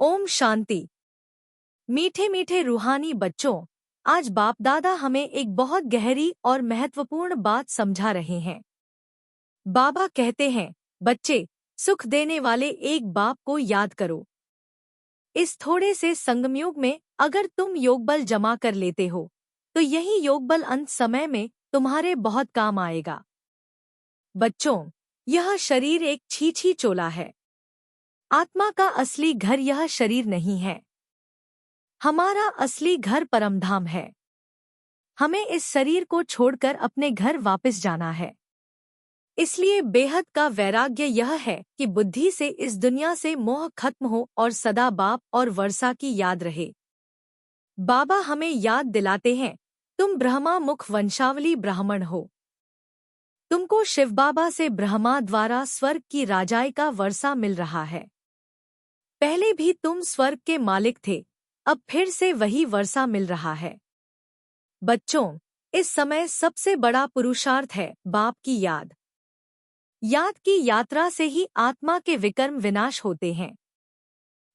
ओम शांति। मीठे मीठे रूहानी बच्चों, आज बाप दादा हमें एक बहुत गहरी और महत्वपूर्ण बात समझा रहे हैं। बाबा कहते हैं, बच्चे, सुख देने वाले एक बाप को याद करो। इस थोड़े से संगमयुग में अगर तुम योगबल जमा कर लेते हो, तो यही योगबल अंत समय में तुम्हारे बहुत काम आएगा। बच्चों, यह शरीर एक छीछी चोला है। आत्मा का असली घर यह शरीर नहीं है। हमारा असली घर परमधाम है। हमें इस शरीर को छोड़कर अपने घर वापस जाना है। इसलिए बेहद का वैराग्य यह है कि बुद्धि से इस दुनिया से मोह खत्म हो और सदा बाप और वर्षा की याद रहे। बाबा हमें याद दिलाते हैं, तुम ब्रह्मा मुख वंशावली ब्राह्मण हो। तुमको शिव बाबा से ब्रह्मा द्वारा स्वर्ग की राजाई का वर्षा मिल रहा है। पहले भी तुम स्वर्ग के मालिक थे, अब फिर से वही वर्षा मिल रहा है। बच्चों, इस समय सबसे बड़ा पुरुषार्थ है बाप की याद। याद की यात्रा से ही आत्मा के विकर्म विनाश होते हैं।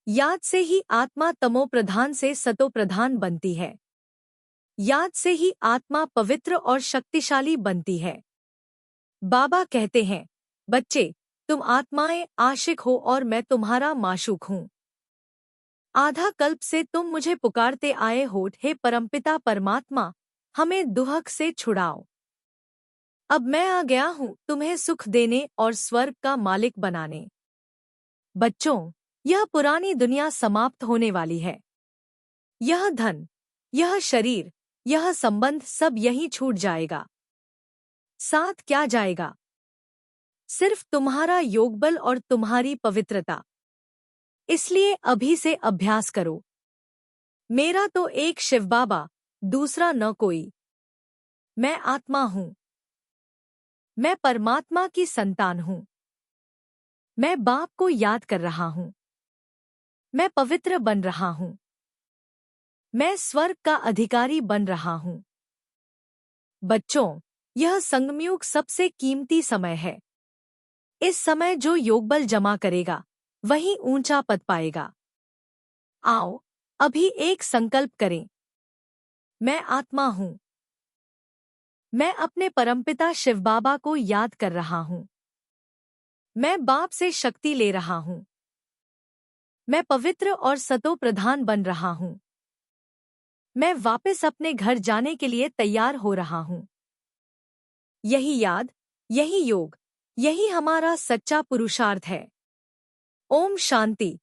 याद से ही आत्मा तमो प्रधान से सतो प्रधान बनती है। याद से ही आत्मा पवित्र और शक्तिशाली बनती है। बाबा कहते हैं, बच्चे, तुम आत्माएं आशिक हो और मैं तुम्हारा माशूक हूँ। आधा कल्प से तुम मुझे पुकारते आए हो, हे परमपिता परमात्मा, हमें दुहक से छुड़ाओ। अब मैं आ गया हूँ तुम्हें सुख देने और स्वर्ग का मालिक बनाने। बच्चों, यह पुरानी दुनिया समाप्त होने वाली है। यह धन, यह शरीर, यह संबंध सब यहीं छूट जाएगा। साथ क्या जाएगा? सिर्फ तुम्हारा योगबल और तुम्हारी पवित्रता। इसलिए अभी से अभ्यास करो। मेरा तो एक शिव बाबा, दूसरा न कोई। मैं आत्मा हूँ। मैं परमात्मा की संतान हूँ। मैं बाप को याद कर रहा हूँ। मैं पवित्र बन रहा हूँ। मैं स्वर्ग का अधिकारी बन रहा हूँ। बच्चों, यह संगमयुग सबसे कीमती समय है। इस समय जो योगबल जमा करेगा, वही ऊंचा पद पाएगा। आओ, अभी एक संकल्प करें। मैं आत्मा हूँ। मैं अपने परमपिता शिव बाबा को याद कर रहा हूँ। मैं बाप से शक्ति ले रहा हूँ। मैं पवित्र और सतो प्रधान बन रहा हूँ। मैं वापस अपने घर जाने के लिए तैयार हो रहा हूँ। यही याद, यही योग, यही हमारा सच्चा पुरुषार्थ है। ओम शांति।